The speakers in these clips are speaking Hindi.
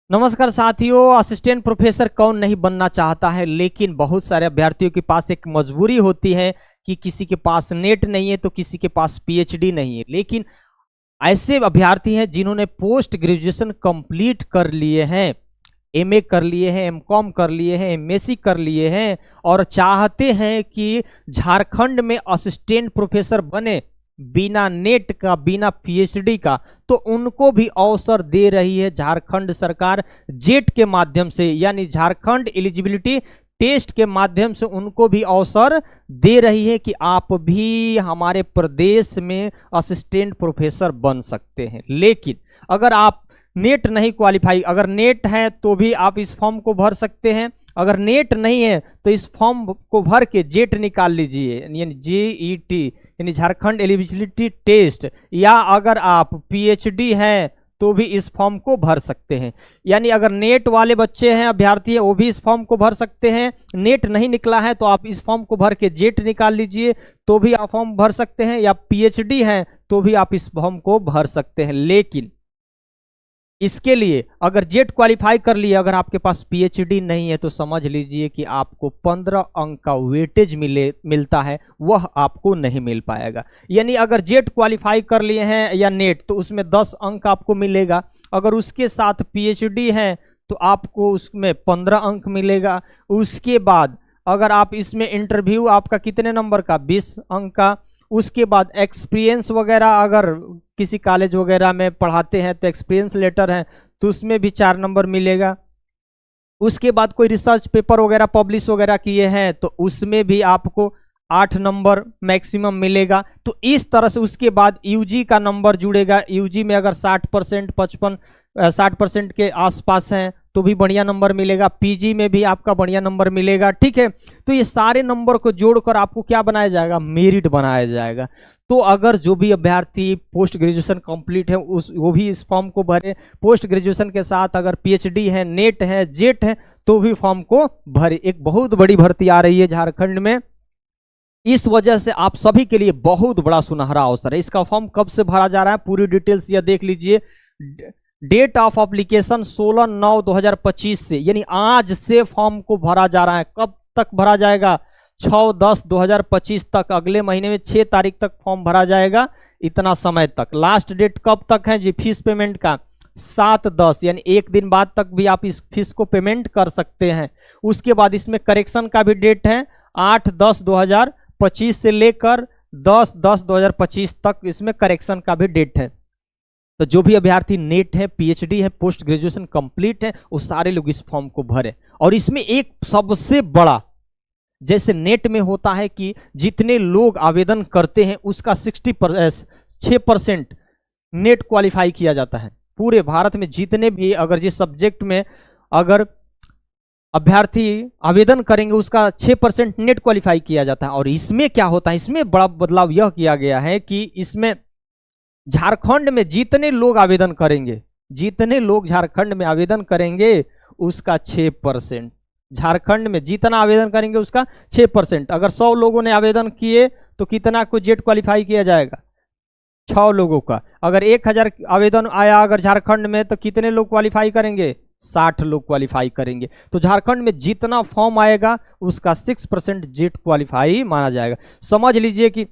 नमस्कार साथियों, असिस्टेंट प्रोफेसर कौन नहीं बनना चाहता है, लेकिन बहुत सारे अभ्यर्थियों के पास एक मजबूरी होती है कि किसी के पास नेट नहीं है तो किसी के पास पीएचडी नहीं है। लेकिन ऐसे अभ्यर्थी हैं जिन्होंने पोस्ट ग्रेजुएशन कंप्लीट कर लिए हैं, एमए कर लिए हैं, एमकॉम कर लिए हैं, एमएससी कर लिए हैं और चाहते हैं कि झारखंड में असिस्टेंट प्रोफेसर बने बिना नेट का, बिना पीएचडी का। तो उनको भी अवसर दे रही है झारखंड सरकार जेट के माध्यम से, यानी झारखंड एलिजिबिलिटी टेस्ट के माध्यम से उनको भी अवसर दे रही है कि आप भी हमारे प्रदेश में असिस्टेंट प्रोफेसर बन सकते हैं। लेकिन अगर आप नेट नहीं क्वालिफाई, अगर नेट है तो भी आप इस फॉर्म को भर सकते हैं, अगर नेट नहीं है तो इस फॉर्म को भर के जेट निकाल लीजिए, यानी जेईटी यानी झारखंड एलिजिबिलिटी टेस्ट, या अगर आप पीएचडी हैं तो भी इस फॉर्म को भर सकते हैं। यानी अगर नेट वाले बच्चे हैं, अभ्यर्थी है, वो भी इस फॉर्म को भर सकते हैं। नेट नहीं निकला है तो आप इस फॉर्म को भर के जेट निकाल लीजिए तो भी आप फॉर्म भर सकते हैं, या पीएचडी हैं तो भी आप इस फॉर्म को भर सकते हैं। लेकिन इसके लिए अगर जेट क्वालिफाई कर लिए, अगर आपके पास पीएचडी नहीं है तो समझ लीजिए कि आपको 15 अंक का वेटेज मिलता है, वह आपको नहीं मिल पाएगा। यानी अगर जेट क्वालिफाई कर लिए हैं या नेट तो उसमें 10 अंक आपको मिलेगा, अगर उसके साथ पीएचडी है तो आपको उसमें 15 अंक मिलेगा। उसके बाद अगर आप इसमें इंटरव्यू आपका कितने नंबर का, 20 अंक का। उसके बाद एक्सपीरियंस वगैरह, अगर किसी कॉलेज वगैरह में पढ़ाते हैं तो एक्सपीरियंस लेटर है तो उसमें भी 4 नंबर मिलेगा। उसके बाद कोई रिसर्च पेपर वगैरह पब्लिश वगैरह किए हैं तो उसमें भी आपको 8 नंबर मैक्सिमम मिलेगा। तो इस तरह से उसके बाद यूजी का नंबर जुड़ेगा। यूजी में अगर 60%, 60% के आसपास हैं तो भी बढ़िया नंबर मिलेगा। पीजी में भी आपका बढ़िया नंबर मिलेगा, ठीक है। तो ये सारे नंबर को जोड़कर आपको क्या बनाया जाएगा, मेरिट बनाया जाएगा। तो अगर जो भी अभ्यर्थी पोस्ट ग्रेजुएशन कंप्लीट है वो भी इस फॉर्म को भरे, पोस्ट ग्रेजुएशन के साथ अगर पीएचडी है, नेट है, जेट है तो भी फॉर्म को भरे। एक बहुत बड़ी भर्ती आ रही है झारखंड में, इस वजह से आप सभी के लिए बहुत बड़ा सुनहरा अवसर है। इसका फॉर्म कब से भरा जा रहा है, पूरी डिटेल्स ये देख लीजिए। डेट ऑफ एप्लीकेशन 16/9/2025 से, यानी आज से फॉर्म को भरा जा रहा है। कब तक भरा जाएगा, 6/10/2025 तक, अगले महीने में 6 तारीख तक फॉर्म भरा जाएगा। इतना समय तक, लास्ट डेट कब तक है जी फीस पेमेंट का, 7/10, यानी एक दिन बाद तक भी आप इस फीस को पेमेंट कर सकते हैं। उसके बाद इसमें करेक्शन का भी डेट है, 8/10/2025 से लेकर 10/10/2025 तक इसमें करेक्शन का भी डेट है। तो जो भी अभ्यर्थी नेट है, पीएचडी है, पोस्ट ग्रेजुएशन कंप्लीट है, वो सारे लोग इस फॉर्म को भरें। और इसमें एक सबसे बड़ा, जैसे नेट में होता है कि जितने लोग आवेदन करते हैं उसका 6% नेट क्वालिफाई किया जाता है। पूरे भारत में जितने भी, अगर जिस सब्जेक्ट में अगर अभ्यर्थी आवेदन करेंगे उसका 6% नेट क्वालिफाई किया जाता है। और इसमें क्या होता है, इसमें बड़ा बदलाव यह किया गया है कि इसमें झारखंड में जितने लोग आवेदन करेंगे, जितने लोग झारखंड में आवेदन करेंगे उसका 6%, झारखंड में जितना आवेदन करेंगे उसका 6%। अगर 100 लोगों ने आवेदन किए तो कितना को जेट क्वालिफाई किया जाएगा, 6 लोगों का। अगर 1000 आवेदन आया अगर झारखंड में तो कितने लोग क्वालिफाई करेंगे, 60 लोग क्वालिफाई करेंगे। तो झारखंड में जितना फॉर्म आएगा उसका 6% जेट क्वालिफाई माना जाएगा। समझ लीजिए कि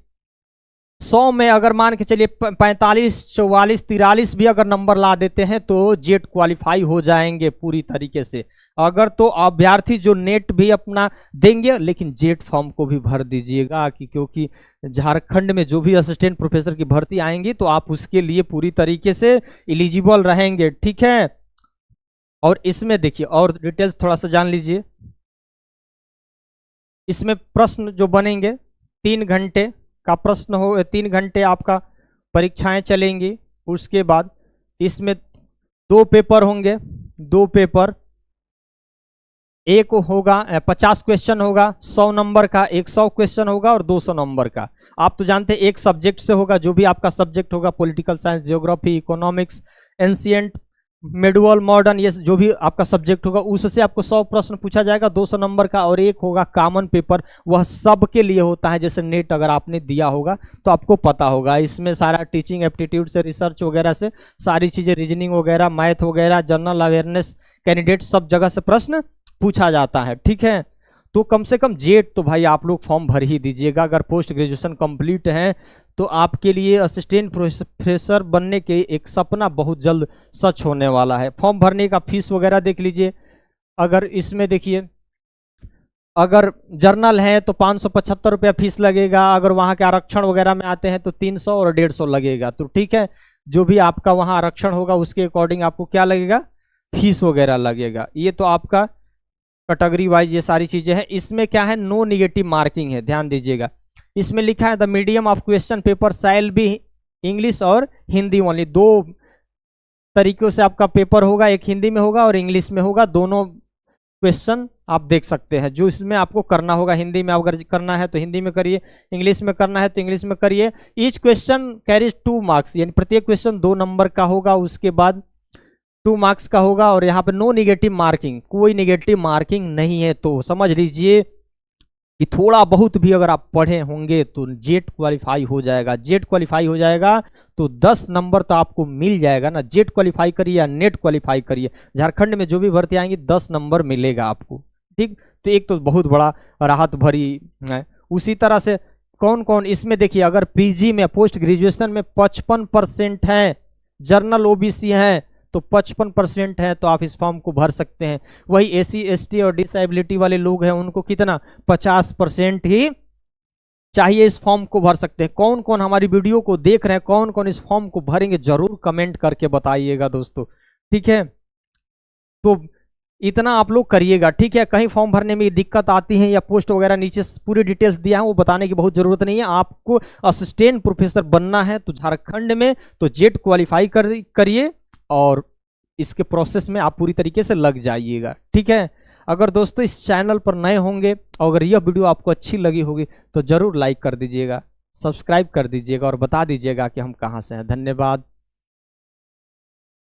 100 में अगर मान के चलिए 45, 44, 43 भी अगर नंबर ला देते हैं तो जेट क्वालिफाई हो जाएंगे पूरी तरीके से। अगर तो अभ्यर्थी जो नेट भी अपना देंगे, लेकिन जेट फॉर्म को भी भर दीजिएगा कि क्योंकि झारखंड में जो भी असिस्टेंट प्रोफेसर की भर्ती आएंगी तो आप उसके लिए पूरी तरीके से एलिजिबल रहेंगे, ठीक है। और इसमें देखिए और डिटेल्स थोड़ा सा जान लीजिए। इसमें प्रश्न जो बनेंगे 3 घंटे का प्रश्न हो, 3 घंटे आपका परीक्षाएं चलेंगी। उसके बाद इसमें 2 पेपर होंगे, 2 पेपर, एक होगा 50 क्वेश्चन होगा 100 नंबर का, एक 100 क्वेश्चन होगा और 200 नंबर का। आप तो जानते हैं एक सब्जेक्ट से होगा, जो भी आपका सब्जेक्ट होगा, political science, geography, economics, ancient, medieval modern, ये जो भी आपका सब्जेक्ट होगा उससे आपको 100 प्रश्न पूछा जाएगा 200 नंबर का, और एक होगा कॉमन पेपर, वह सबके लिए होता है। जैसे नेट अगर आपने दिया होगा तो आपको पता होगा, इसमें सारा टीचिंग एप्टीट्यूड से, रिसर्च वगैरह से सारी चीज़ें, रीजनिंग वगैरह, मैथ वगैरह, जनरल अवेयरनेस, कैंडिडेट, सब जगह से प्रश्न पूछा जाता है। ठीक है, तो कम से कम जेट तो भाई आप लोग फॉर्म भर ही दीजिएगा। अगर पोस्ट ग्रेजुएशन कंप्लीट है तो आपके लिए असिस्टेंट प्रोफेसर बनने के एक सपना बहुत जल्द सच होने वाला है। फॉर्म भरने का फीस वगैरह देख लीजिए। अगर इसमें देखिए, अगर जर्नल है तो 575 रुपया फीस लगेगा, अगर वहाँ के आरक्षण वगैरह में आते हैं तो 300 और 150 लगेगा। तो ठीक है, जो भी आपका वहाँ आरक्षण होगा उसके अकॉर्डिंग आपको क्या लगेगा, फीस वगैरह लगेगा। ये तो आपका कैटेगरी वाइज ये सारी चीज़ें हैं। इसमें क्या है, नो निगेटिव मार्किंग है, ध्यान दीजिएगा। इसमें लिखा है the medium of question paper shall be English और हिंदी ओनली। 2 तरीकों से आपका पेपर होगा, एक हिंदी में होगा और इंग्लिश में होगा। दोनों क्वेश्चन आप देख सकते हैं, जो इसमें आपको करना होगा। हिंदी में अगर करना है तो हिंदी में करिए, इंग्लिश में करना है तो इंग्लिश में करिए। ईच क्वेश्चन कैरीज 2 मार्क्स, यानी प्रत्येक क्वेश्चन 2 नंबर का होगा, उसके बाद 2 मार्क्स का होगा। और यहाँ पे नो निगेटिव मार्किंग, कोई निगेटिव मार्किंग नहीं है। तो समझ लीजिए कि थोड़ा बहुत भी अगर आप पढ़े होंगे तो जेट क्वालिफाई हो जाएगा। जेट क्वालिफाई हो जाएगा तो 10 नंबर तो आपको मिल जाएगा ना। जेट क्वालिफाई करिए या नेट क्वालिफाई करिए, झारखंड में जो भी भर्ती आएंगी 10 नंबर मिलेगा आपको। ठीक, तो एक तो बहुत बड़ा राहत भरी है। उसी तरह से कौन कौन इसमें देखिए, अगर पीजी में, पोस्ट ग्रेजुएशन में 55% है, जर्नल ओबीसी है तो 55% है, तो आप इस फॉर्म को भर सकते हैं। वही एसी एसटी और डिसेबिलिटी वाले लोग हैं, उनको कितना 50% ही चाहिए, इस फॉर्म को भर सकते हैं। कौन कौन हमारी वीडियो को देख रहे हैं, कौन कौन इस फॉर्म को भरेंगे, जरूर कमेंट करके बताइएगा दोस्तों। ठीक है, तो इतना आप लोग करिएगा। ठीक है, कहीं फॉर्म भरने में दिक्कत आती है या पोस्ट वगैरह नीचे पूरी डिटेल्स दिया है, वो बताने की बहुत जरूरत नहीं है। आपको असिस्टेंट प्रोफेसर बनना है तो झारखंड में तो जेट क्वालिफाई करिए और इसके प्रोसेस में आप पूरी तरीके से लग जाइएगा। ठीक है, अगर दोस्तों इस चैनल पर नए होंगे और अगर यह वीडियो आपको अच्छी लगी होगी तो जरूर लाइक कर दीजिएगा, सब्सक्राइब कर दीजिएगा और बता दीजिएगा कि हम कहाँ से हैं। धन्यवाद।